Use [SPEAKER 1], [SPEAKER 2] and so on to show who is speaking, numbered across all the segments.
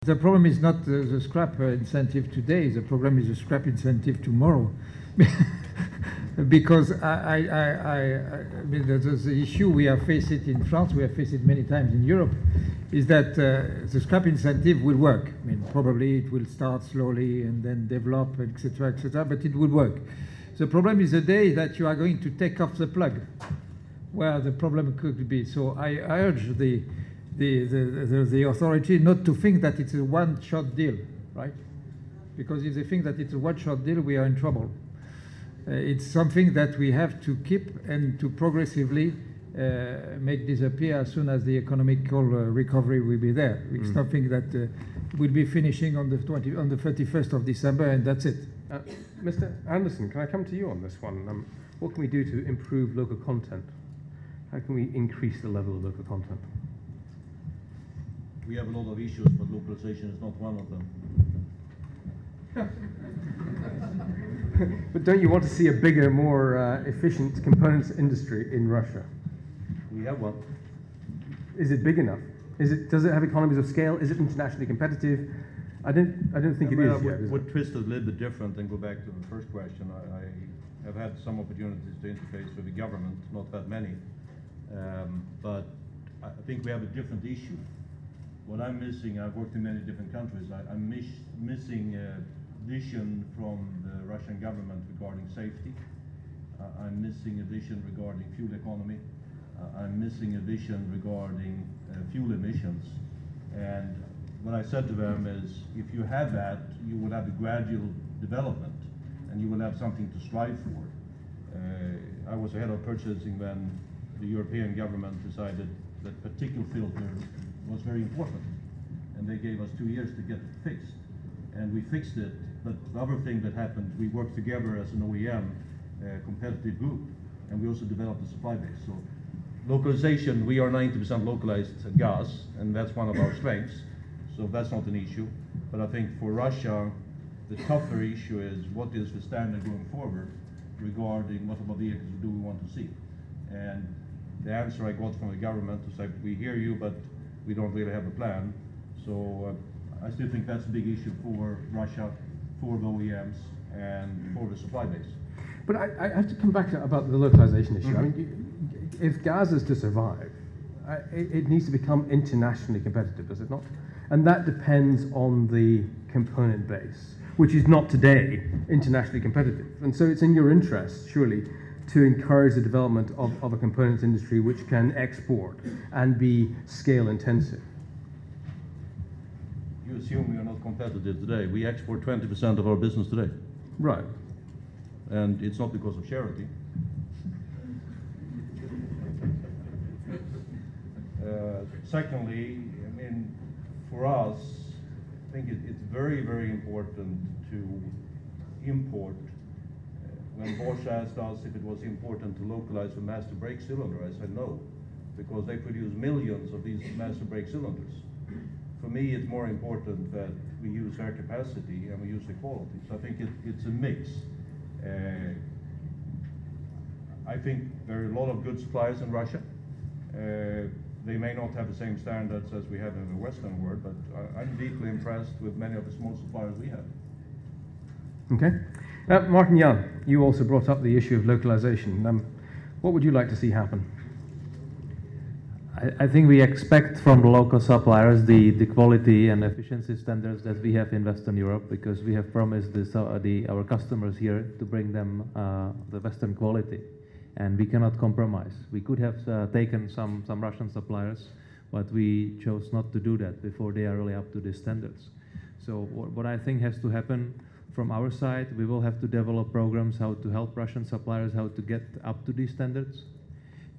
[SPEAKER 1] The problem is not the scrap incentive today. The problem is the scrap incentive tomorrow. Because I mean, the issue we have faced it in France, we have faced it many times in Europe, is that the scrap incentive will work. I mean, probably it will start slowly and then develop, etc., but it will work. The problem is the day that you are going to take off the plug, where the problem could be. So I urge the authority not to think that it's a one-shot deal, right? Because if they think that it's a one-shot deal, we are in trouble. It's something that we have to keep and to progressively make disappear as soon as the economical recovery will be there. It's something that will be finishing on the 31st of December, and that's it.
[SPEAKER 2] Mr. Anderson, can I come to you on this one? What can we do to improve local content? How can we increase the level of local content?
[SPEAKER 3] We have a lot of issues, but localization is not one of them.
[SPEAKER 2] But don't you want to see a bigger, more efficient components industry in Russia?
[SPEAKER 3] We have one.
[SPEAKER 2] Is it big enough? Does it have economies of scale? Is it internationally competitive? I don't think it is yet.
[SPEAKER 3] I would twist it a little bit different and go back to the first question. I have had some opportunities to interface with the government, not that many, but I think we have a different issue. What I'm missing, I've worked in many different countries, I'm missing vision from the Russian government regarding safety. I'm missing a vision regarding fuel economy. I'm missing a vision regarding fuel emissions. And what I said to them is, if you have that, you will have a gradual development and you will have something to strive for. I was the head of purchasing when the European government decided that particle filter was very important. And they gave us 2 years to get it fixed. And we fixed it, but the other thing that happened, we worked together as an OEM competitive group, and we also developed a supply base. So localization, we are 90% localized gas, and that's one of our strengths, so that's not an issue. But I think for Russia, the tougher issue is what is the standard going forward regarding what about vehicles do we want to see. And the answer I got from the government was like, we hear you, but we don't really have a plan. So I still think that's a big issue for Russia, for the OEMs, and for the supply base.
[SPEAKER 2] But I have to come back to about the localization issue. I mean, if gas is to survive, it needs to become internationally competitive, does it not? And that depends on the component base, which is not today internationally competitive. And so it's in your interest, surely, to encourage the development of a components industry which can export and be scale intensive.
[SPEAKER 3] You assume we are not competitive today. We export 20% of our business today.
[SPEAKER 2] Right.
[SPEAKER 3] And it's not because of charity. Secondly, I mean, for us, I think it's very, very important to import. When Bosch asked us if it was important to localize the master brake cylinder, I said no, because they produce millions of these master brake cylinders. For me, it's more important that we use our capacity and we use the quality. So I think it's a mix. I think there are a lot of good suppliers in Russia. They may not have the same standards as we have in the Western world, but I'm deeply impressed with many of the small suppliers we have.
[SPEAKER 2] Okay. Martin Jan, you also brought up the issue of localization. What would you like to see happen?
[SPEAKER 4] I think we expect from the local suppliers the quality and efficiency standards that we have in Western Europe, because we have promised our customers here to bring them the Western quality, and we cannot compromise. We could have taken some Russian suppliers, but we chose not to do that before they are really up to these standards. So what I think has to happen from our side, we will have to develop programs how to help Russian suppliers how to get up to these standards.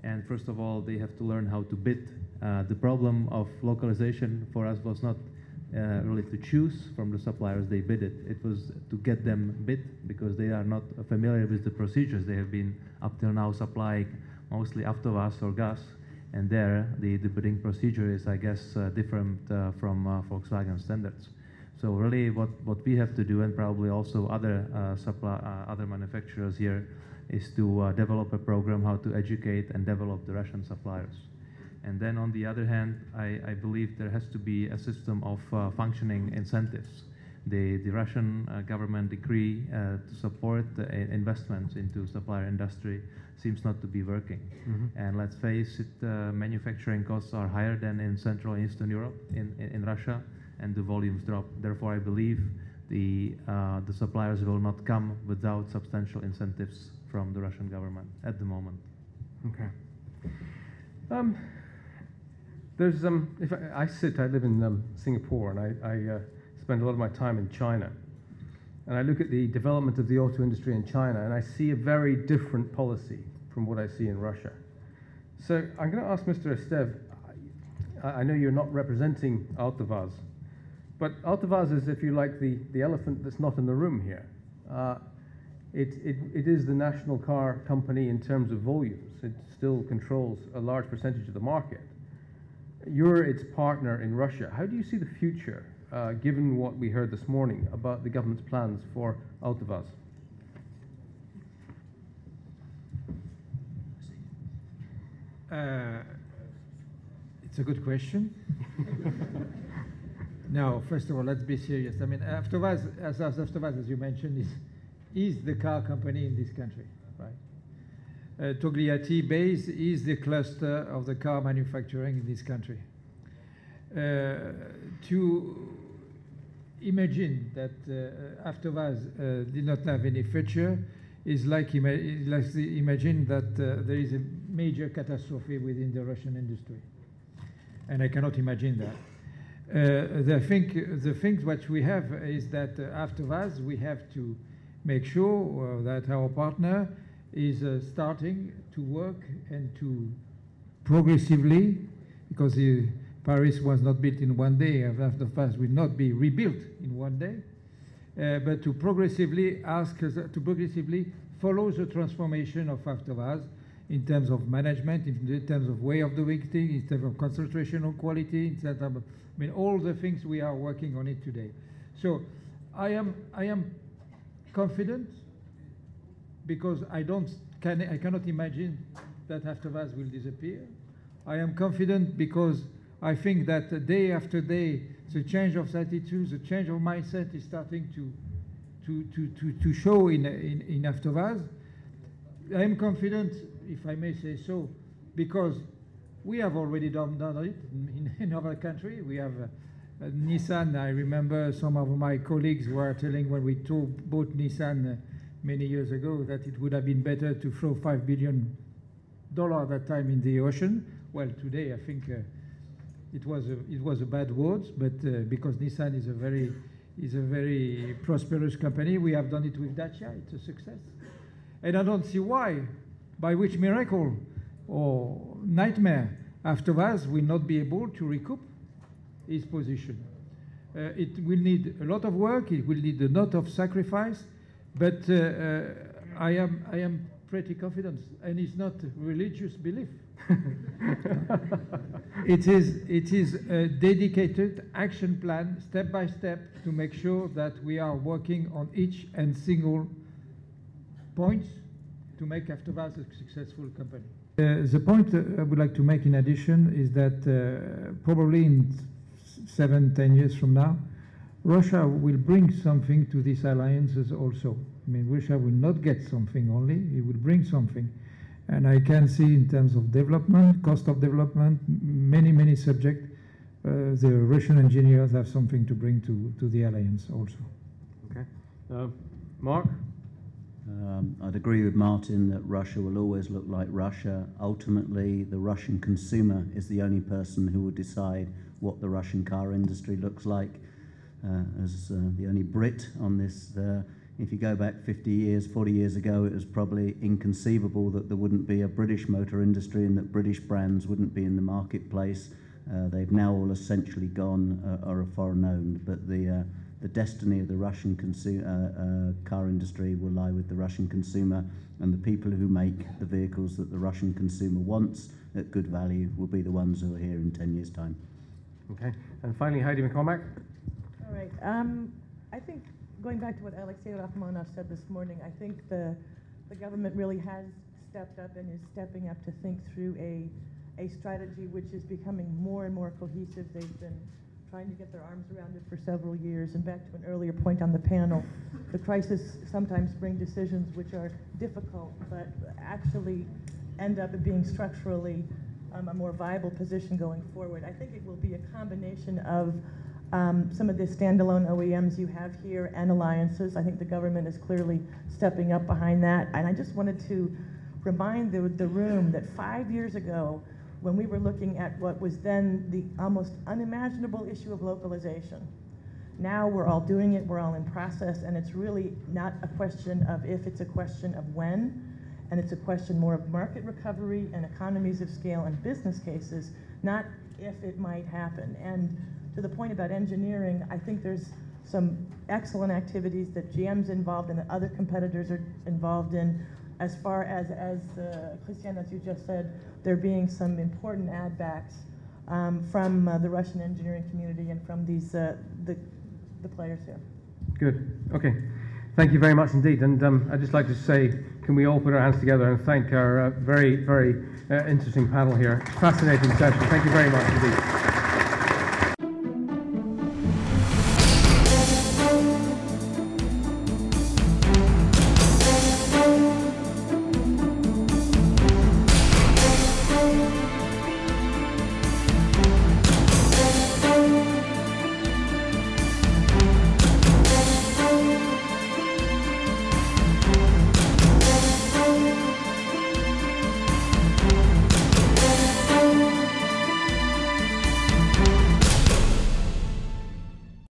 [SPEAKER 4] And first of all, they have to learn how to bid. The problem of localization for us was not really to choose from the suppliers they bid it. It was to get them bid, because they are not familiar with the procedures. They have been up till now supplying mostly AvtoVAZ or gas, and there the bidding procedure is, I guess, different from Volkswagen standards. So really what we have to do, and probably also other other manufacturers here, is to develop a program how to educate and develop the Russian suppliers. And then on the other hand, I believe there has to be a system of functioning incentives. The Russian government decree to support investments into supplier industry seems not to be working. And let's face it, manufacturing costs are higher than in Central and Eastern Europe, in Russia, and the volumes drop. Therefore, I believe the suppliers will not come without substantial incentives from the Russian government at the moment.
[SPEAKER 2] Okay. I live in Singapore, and I spend a lot of my time in China. And I look at the development of the auto industry in China, and I see a very different policy from what I see in Russia. So I'm going to ask Mr. Estev, I know you're not representing Autovaz, but Autovaz is, if you like, the elephant that's not in the room here. It is the national car company in terms of volumes. It still controls a large percentage of the market. You're its partner in Russia. How do you see the future, given what we heard this morning about the government's plans for Autovaz?
[SPEAKER 1] It's a good question. Now, first of all, let's be serious. I mean, Autovaz, as you mentioned, is the car company in this country, right? Togliatti base is the cluster of the car manufacturing in this country. To imagine that Autovaz did not have any future is like imagine that there is a major catastrophe within the Russian industry. And I cannot imagine that. The thing what we have is that Autovaz, we have to make sure that our partner is starting to work and to progressively, because Paris was not built in one day, Autovaz will not be rebuilt in one day, but to progressively follow the transformation of Autovaz in terms of management, in terms of way of doing things, in terms of concentration on quality, in terms of, all the things we are working on it today. So I am confident, because I cannot imagine that Autovaz will disappear. I am confident because I think that day after day, the change of attitude, the change of mindset is starting to show in Autovaz. I am confident, if I may say so, because we have already done it in other countries. We have Nissan. I remember some of my colleagues were telling when we bought Nissan many years ago that it would have been better to throw $5 billion at that time in the ocean. Well, today I think it was a bad word, but because Nissan is a very prosperous company, we have done it with Dacia. It's a success, and I don't see why, by which miracle or nightmare, Autovaz will not be able to recoup his position. It will need a lot of work. It will need a lot of sacrifice. But I am pretty confident, and it's not religious belief. It is a dedicated action plan, step by step, to make sure that we are working on each and single point to make Autovaz a successful company. The point I would like to make in addition is that probably in 7-10 years from now, Russia will bring something to these alliances also. Russia will not get something only, it will bring something. And I can see in terms of development, cost of development, many subjects, the Russian engineers have something to bring to the alliance also.
[SPEAKER 2] Okay. Mark?
[SPEAKER 5] I'd agree with Martin that Russia will always look like Russia. Ultimately, the Russian consumer is the only person who will decide what the Russian car industry looks like. As the only Brit on this, if you go back 50 years, 40 years ago, it was probably inconceivable that there wouldn't be a British motor industry and that British brands wouldn't be in the marketplace. They've now all essentially gone or are foreign owned, but the destiny of the Russian car industry will lie with the Russian consumer, and the people who make the vehicles that the Russian consumer wants at good value will be the ones who are here in 10 years' time.
[SPEAKER 2] Okay. And finally, Heidi McCormack.
[SPEAKER 6] All right. I think, going back to what Alexei Rachmanov said this morning, I think the government really has stepped up and is stepping up to think through a a strategy which is becoming more and more cohesive. They've been trying to get their arms around it for several years. And back to an earlier point on the panel, the crisis sometimes bring decisions which are difficult, but actually end up being structurally a more viable position going forward. I think it will be a combination of some of the standalone OEMs you have here and alliances. I think the government is clearly stepping up behind that. And I just wanted to remind the room that 5 years ago, when we were looking at what was then the almost unimaginable issue of localization, now we're all doing it, we're all in process, and it's really not a question of if, it's a question of when, and it's a question more of market recovery and economies of scale and business cases, not if it might happen. And to the point about engineering, I think there's some excellent activities that GM's involved in, that other competitors are involved in. As far as Christian, as you just said, there being some important add-backs from the Russian engineering community and from these the players here.
[SPEAKER 2] Good. Okay. Thank you very much indeed. And I'd just like to say, can we all put our hands together and thank our very, very interesting panel here. Fascinating session. Thank you very much indeed.